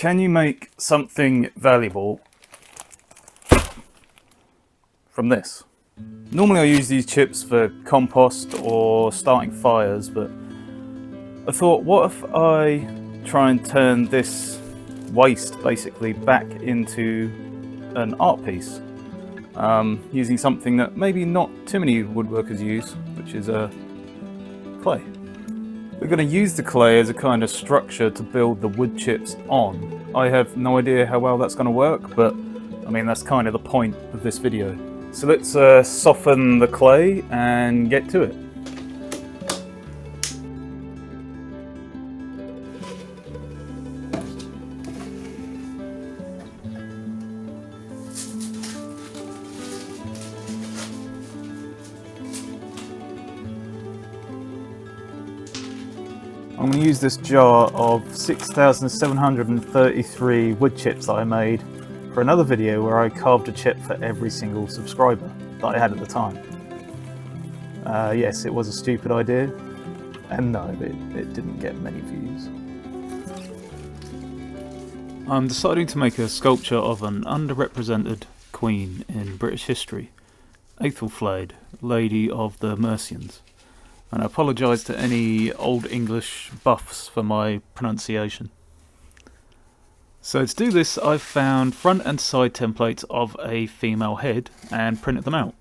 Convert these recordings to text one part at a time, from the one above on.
Can you make something valuable from this? Normally I use these chips for compost or starting fires, but I thought, what if I try and turn this waste basically back into an art piece, using something that maybe not too many woodworkers use, which is clay. We're going to use the clay as a kind of structure to build the wood chips on. I have no idea how well that's going to work, but I mean that's kind of the point of this video. So let's soften the clay and get to it. I'm going to use this jar of 6,733 wood chips that I made for another video where I carved a chip for every single subscriber that I had at the time. Yes, it was a stupid idea, and no, it didn't get many views. I'm deciding to make a sculpture of an underrepresented queen in British history, Aethelflaed, Lady of the Mercians. And I apologise to any Old English buffs for my pronunciation. So to do this, I've found front and side templates of a female head and printed them out.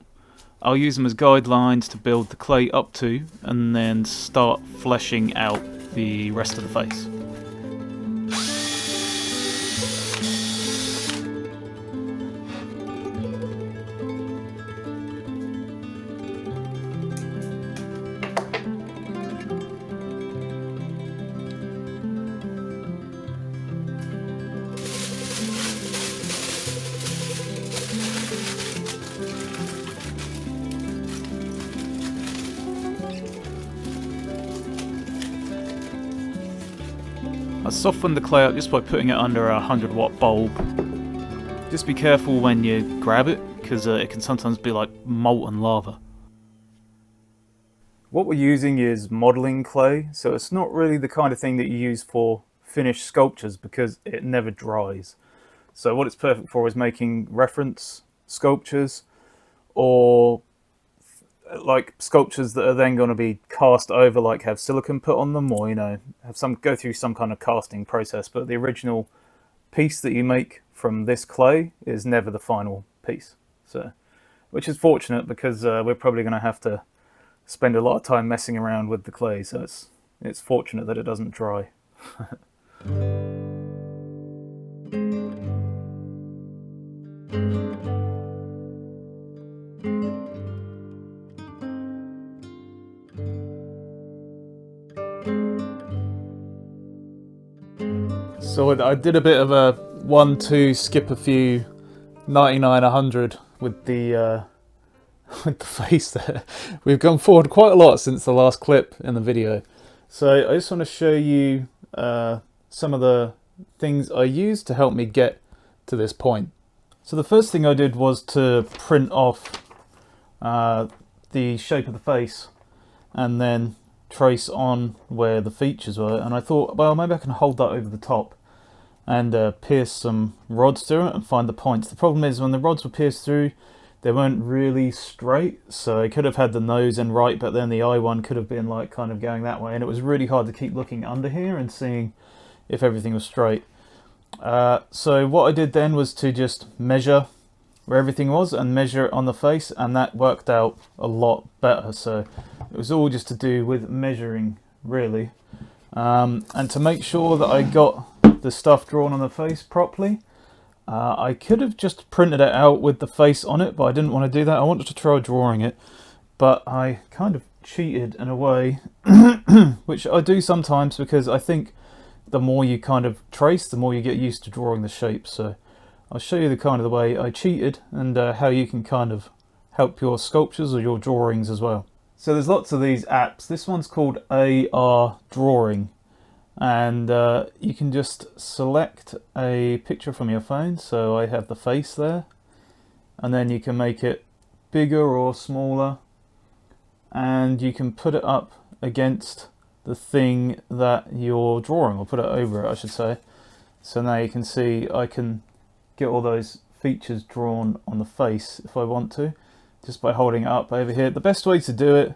I'll use them as guidelines to build the clay up to, and then start fleshing out the rest of the face. I softened the clay up just by putting it under a 100-watt bulb. Just be careful when you grab it, because it can sometimes be like molten lava. What we're using is modelling clay, so it's not really the kind of thing that you use for finished sculptures because it never dries. So what it's perfect for is making reference sculptures, or like sculptures that are then going to be cast over, like have silicone put on them, or go through some kind of casting process. But the original piece that you make from this clay is never the final piece. So, which is fortunate, because we're probably going to have to spend a lot of time messing around with the clay. So it's fortunate that it doesn't dry. So I did a bit of a 1-2, skip a few, 99, 100 with the face there. We've gone forward quite a lot since the last clip in the video. So I just want to show you some of the things I used to help me get to this point. So the first thing I did was to print off the shape of the face and then trace on where the features were, and I thought, well, maybe I can hold that over the top and pierce some rods through it and find the points. The problem is, when the rods were pierced through, they weren't really straight, so I could have had the nose end right, but then the eye one could have been like kind of going that way, and it was really hard to keep looking under here and seeing if everything was straight. So what I did then was to just measure where everything was and measure it on the face, and that worked out a lot better. So it was all just to do with measuring, really, and to make sure that I got the stuff drawn on the face properly. I could have just printed it out with the face on it, but I didn't want to do that. I wanted to try drawing it, but I kind of cheated in a way, which I do sometimes, because I think the more you kind of trace, the more you get used to drawing the shape. So I'll show you the kind of the way I cheated, and how you can kind of help your sculptures or your drawings as well. So there's lots of these apps. This one's called AR Drawing, and you can just select a picture from your phone. So I have the face there, and then you can make it bigger or smaller, and you can put it up against the thing that you're drawing, or put it over it, I should say, So now you can see I can get all those features drawn on the face if I want to, just by holding it up over here. The best way to do it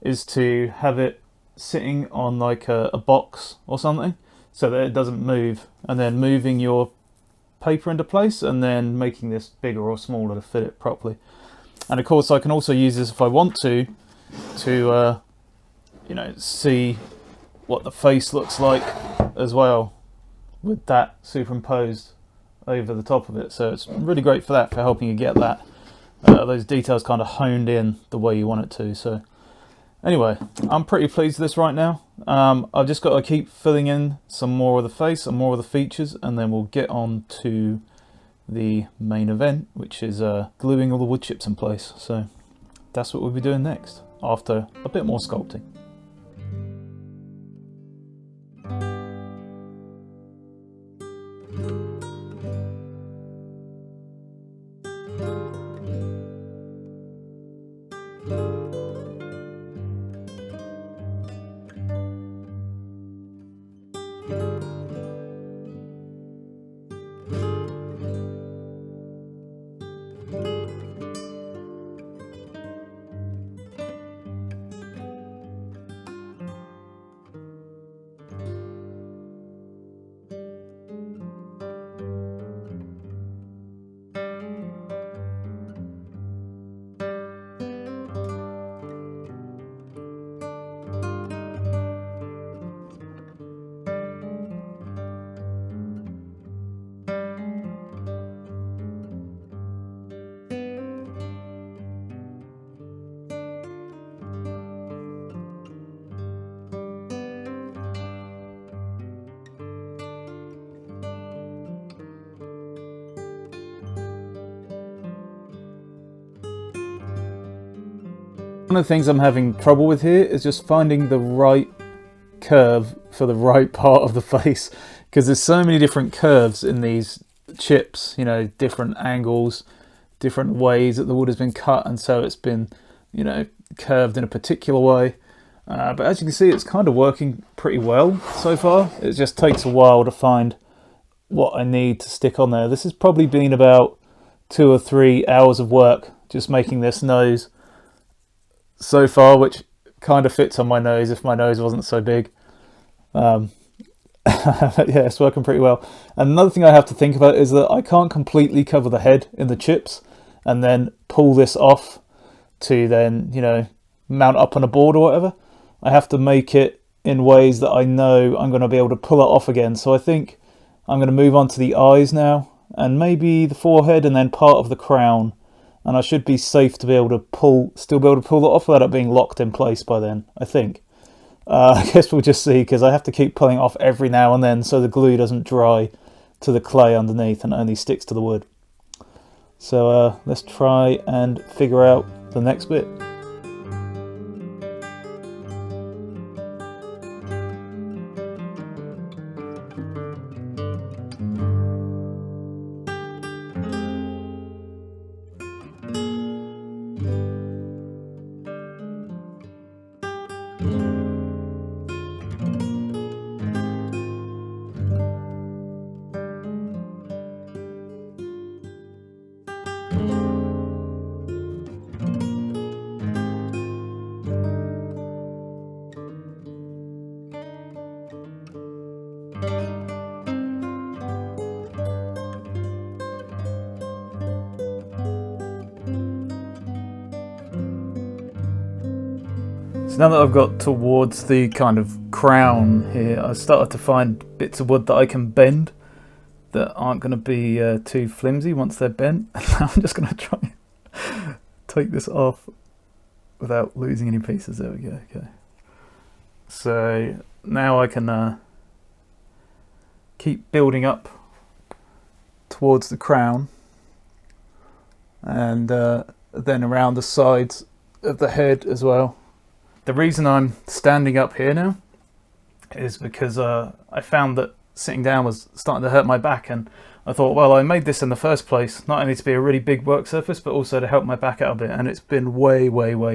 is to have it sitting on like a box or something so that it doesn't move, and then moving your paper into place and then making this bigger or smaller to fit it properly. And of course I can also use this if I want to you know, see what the face looks like as well with that superimposed over the top of it. So it's really great for that, for helping you get that those details kind of honed in the way you want it to. So anyway, I'm pretty pleased with this right now. I've just got to keep filling in some more of the face and more of the features, and then we'll get on to the main event, which is gluing all the wood chips in place. So that's what we'll be doing next, after a bit more sculpting. One of the things I'm having trouble with here is just finding the right curve for the right part of the face, because there's so many different curves in these chips, you know, different angles, different ways that the wood has been cut, and so it's been, you know, curved in a particular way. But as you can see, it's kind of working pretty well so far. It just takes a while to find what I need to stick on there. This has probably been about 2 or 3 hours of work just making this nose so far, which kind of fits on my nose if my nose wasn't so big. Yeah, it's working pretty well. And another thing I have to think about is that I can't completely cover the head in the chips and then pull this off to then, you know, mount up on a board or whatever. I have to make it in ways that I know I'm going to be able to pull it off again. So I think I'm going to move on to the eyes now, and maybe the forehead, and then part of the crown. And I should be safe to be able to still be able to pull it off without it being locked in place by then, I think. I guess we'll just see, because I have to keep pulling it off every now and then so the glue doesn't dry to the clay underneath and only sticks to the wood. So let's try and figure out the next bit. So now that I've got towards the kind of crown here, I started to find bits of wood that I can bend that aren't going to be too flimsy once they're bent. I'm just going to try and take this off without losing any pieces. There we go. Okay. So now I can keep building up towards the crown, and then around the sides of the head as well. The reason I'm standing up here now is because I found that sitting down was starting to hurt my back, and I thought, well, I made this in the first place not only to be a really big work surface but also to help my back out a bit, and it's been way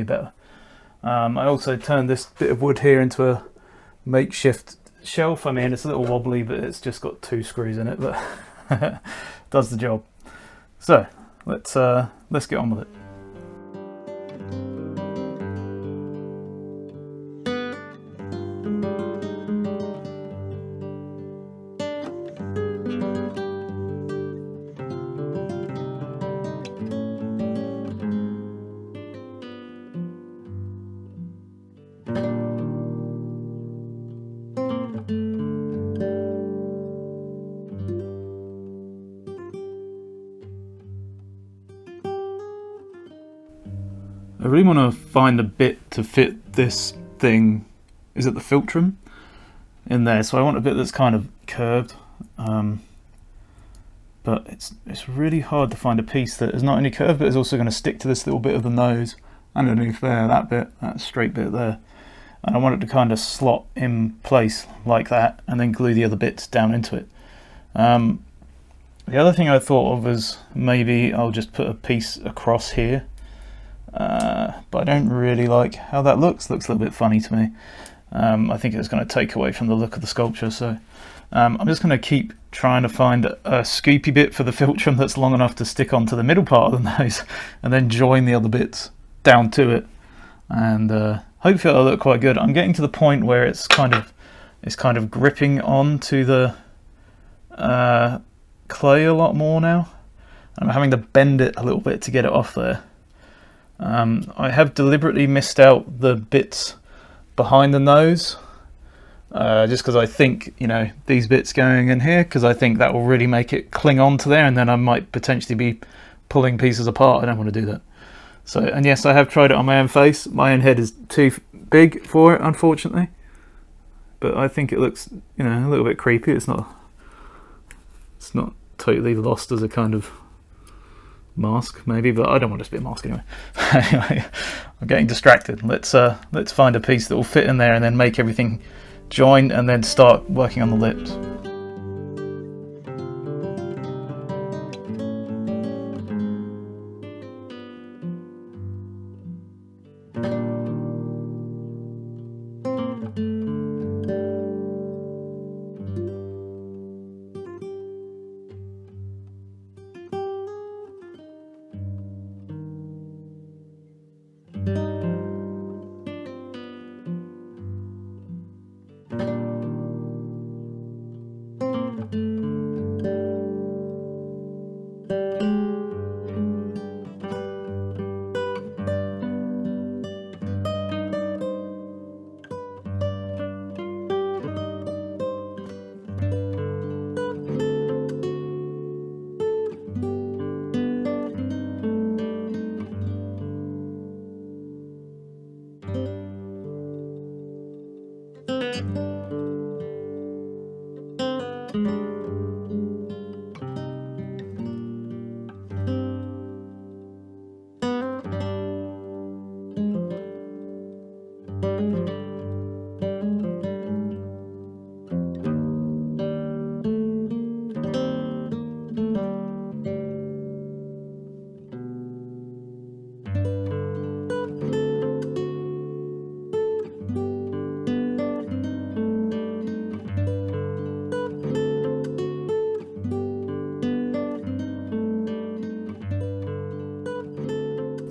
better. I also turned this bit of wood here into a makeshift shelf, I mean, it's a little wobbly, but it's just got 2 screws in it, but does the job. So let's get on with it. I really want to find a bit to fit this thing, is it the philtrum, in there. So I want a bit that's kind of curved, but it's really hard to find a piece that is not only curved but is also going to stick to this little bit of the nose underneath there, that straight bit there. And I want it to kind of slot in place like that and then glue the other bits down into it. The other thing I thought of was maybe I'll just put a piece across here. But I don't really like how that looks. Looks a little bit funny to me. I think it's going to take away from the look of the sculpture, so I'm just going to keep trying to find a scoopy bit for the philtrum that's long enough to stick onto the middle part of the nose and then join the other bits down to it, and hopefully it'll look quite good. I'm getting to the point where it's kind of gripping onto the clay a lot more now. I'm having to bend it a little bit to get it off there. I have deliberately missed out the bits behind the nose, just because I think, you know, these bits going in here, because I think that will really make it cling on to there, and then I might potentially be pulling pieces apart. I don't want to do that. So, and yes, I have tried it on my own face. My own head is too big for it, unfortunately, but I think it looks, you know, a little bit creepy. It's not totally lost as a kind of mask, maybe, but I don't want it to be a mask anyway. Anyway, I'm getting distracted. Let's find a piece that will fit in there and then make everything join and then start working on the lips.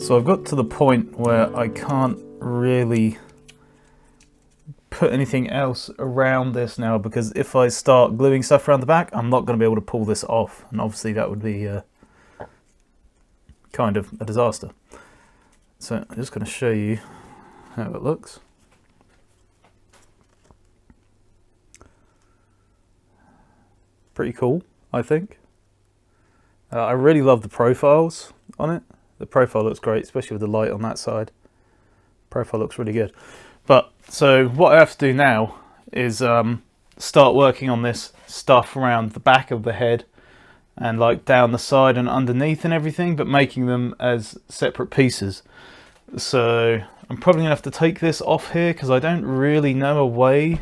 So I've got to the point where I can't really put anything else around this now, because if I start gluing stuff around the back, I'm not going to be able to pull this off, and obviously that would be kind of a disaster. So I'm just going to show you how it looks. Pretty cool, I think. I really love the profiles on it. The profile looks great, especially with the light on that side. Profile looks really good. But so what I have to do now is start working on this stuff around the back of the head and like down the side and underneath and everything, but making them as separate pieces. So I'm probably gonna have to take this off here because I don't really know a way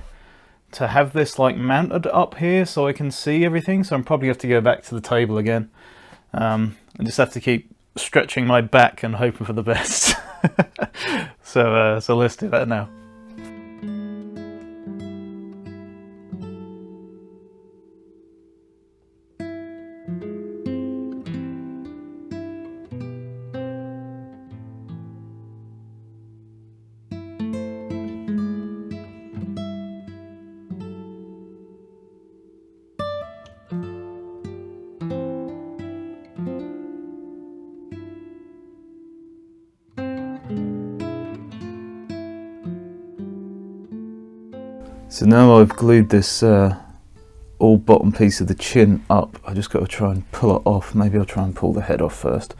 to have this like mounted up here so I can see everything. So I'm probably have to go back to the table again. I just have to keep stretching my back and hoping for the best. So let's do that now. So now I've glued this all bottom piece of the chin up. I just got to try and pull it off. Maybe I'll try and pull the head off first,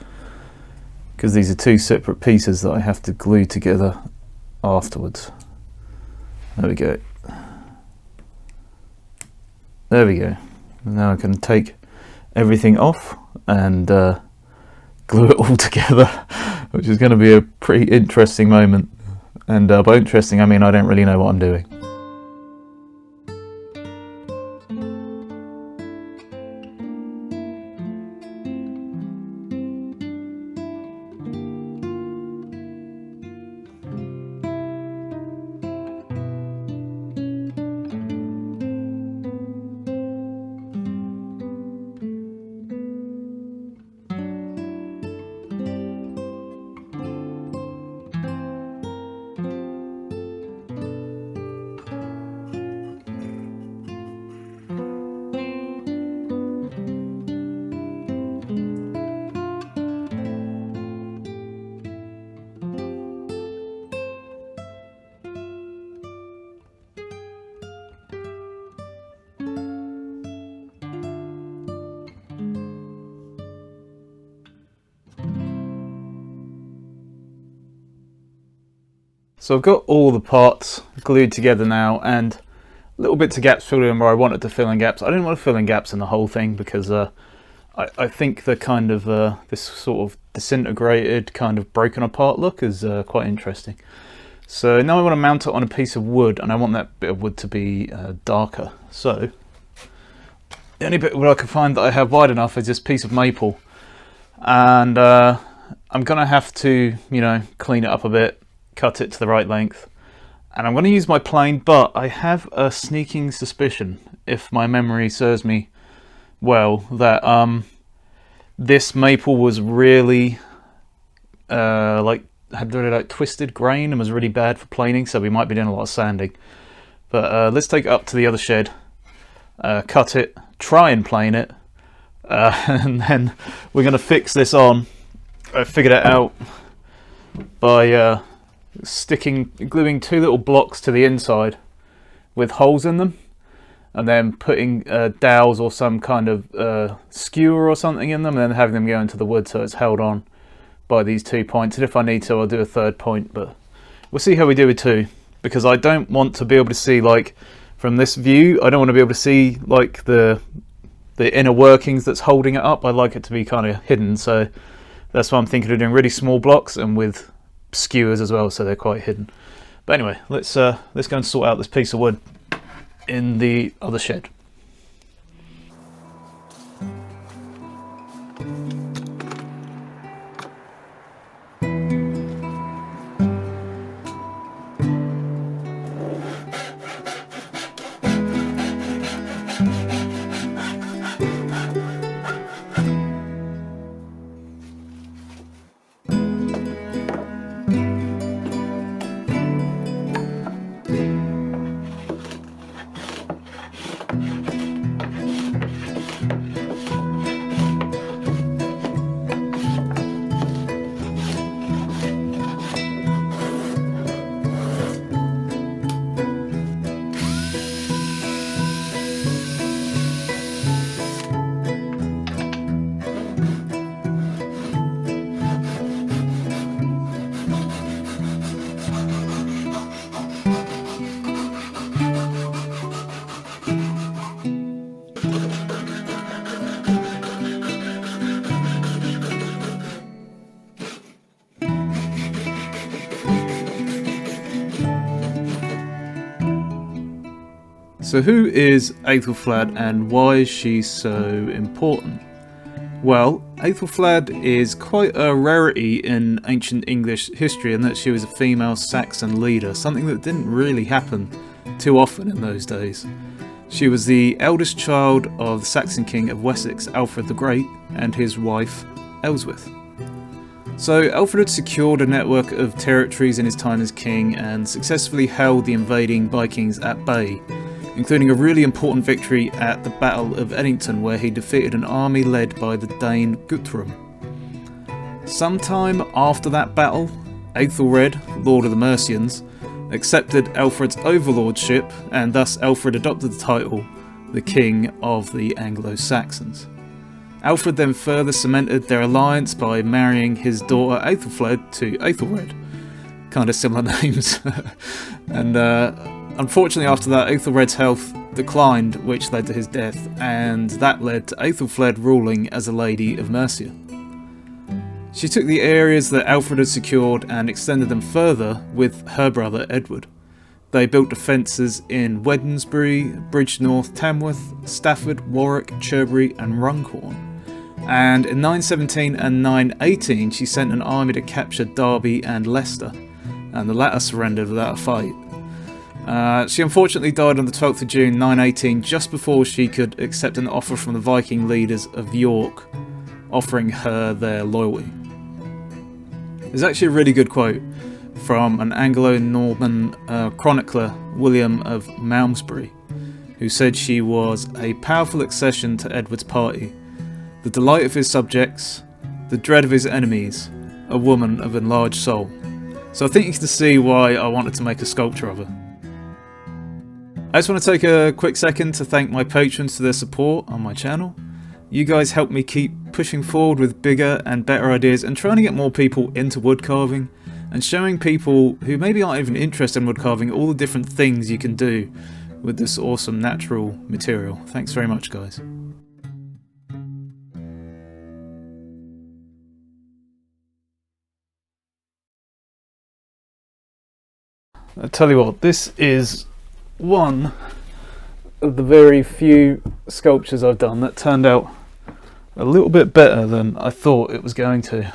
because these are two separate pieces that I have to glue together afterwards. There we go. There we go. Now I can take everything off and glue it all together, which is going to be a pretty interesting moment. And by interesting I mean I don't really know what I'm doing. So I've got all the parts glued together now, and little bits of gaps filled in where I wanted to fill in gaps. I didn't want to fill in gaps in the whole thing because I think the kind of this sort of disintegrated, kind of broken apart look is quite interesting. So now I want to mount it on a piece of wood, and I want that bit of wood to be darker. So the only bit where I can find that I have wide enough is this piece of maple, and I'm gonna have to, you know, clean it up a bit, cut it to the right length, and I'm going to use my plane, but I have a sneaking suspicion, if my memory serves me well, that this maple was really had really like twisted grain and was really bad for planing, so we might be doing a lot of sanding. But let's take it up to the other shed, cut it, try and plane it, and then we're going to fix this on. I figured it out by gluing two little blocks to the inside with holes in them, and then putting dowels or some kind of skewer or something in them, and then having them go into the wood so it's held on by these 2 points. And if I need to, I'll do a third point, but we'll see how we do with two, because I don't want to be able to see, like, from this view, I don't want to be able to see like the inner workings that's holding it up. I like it to be kind of hidden, so that's why I'm thinking of doing really small blocks and with skewers as well, so they're quite hidden. But anyway, let's go and sort out this piece of wood in the other shed. So who is Aethelflaed and why is she so important? Well, Aethelflaed is quite a rarity in ancient English history in that she was a female Saxon leader, something that didn't really happen too often in those days. She was the eldest child of the Saxon king of Wessex, Alfred the Great, and his wife, Elswith. So Alfred had secured a network of territories in his time as king and successfully held the invading Vikings at bay, including a really important victory at the Battle of Eddington, where he defeated an army led by the Dane Guthrum. Sometime after that battle, Aethelred, Lord of the Mercians, accepted Alfred's overlordship, and thus Alfred adopted the title the King of the Anglo-Saxons. Alfred then further cemented their alliance by marrying his daughter Aethelflaed to Aethelred. Kind of similar names. And unfortunately after that, Aethelred's health declined, which led to his death, and that led to Aethelflaed ruling as a Lady of Mercia. She took the areas that Alfred had secured and extended them further with her brother Edward. They built defences in Wednesbury, Bridgnorth, Tamworth, Stafford, Warwick, Cherbury and Runcorn. And in 917 and 918 she sent an army to capture Derby and Leicester, and the latter surrendered without a fight. She unfortunately died on the 12th of June 918, just before she could accept an offer from the Viking leaders of York, offering her their loyalty. There's actually a really good quote from an Anglo-Norman chronicler, William of Malmesbury, who said she was a powerful accession to Edward's party, the delight of his subjects, the dread of his enemies, a woman of enlarged soul. So I think you can see why I wanted to make a sculpture of her. I just want to take a quick second to thank my patrons for their support on my channel. You guys help me keep pushing forward with bigger and better ideas and trying to get more people into wood carving, and showing people who maybe aren't even interested in wood carving all the different things you can do with this awesome natural material. Thanks very much, guys. I tell you what, this is one of the very few sculptures I've done that turned out a little bit better than I thought it was going to.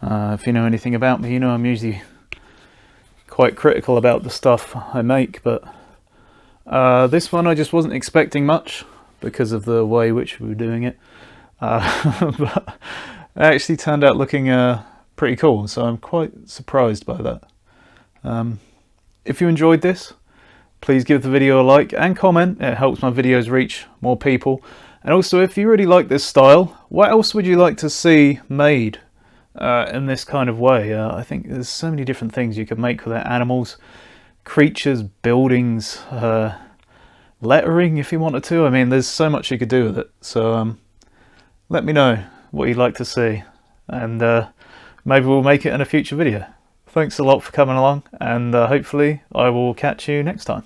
If you know anything about me, you know I'm usually quite critical about the stuff I make, but this one I just wasn't expecting much because of the way which we were doing it. But it actually turned out looking pretty cool, so I'm quite surprised by that. If you enjoyed this, please give the video a like and comment. It helps my videos reach more people. And also, if you really like this style, what else would you like to see made in this kind of way? I think there's so many different things you could make with animals, creatures, buildings, lettering if you wanted to. I mean, there's so much you could do with it. So let me know what you'd like to see, and maybe we'll make it in a future video. Thanks a lot for coming along, and hopefully I will catch you next time.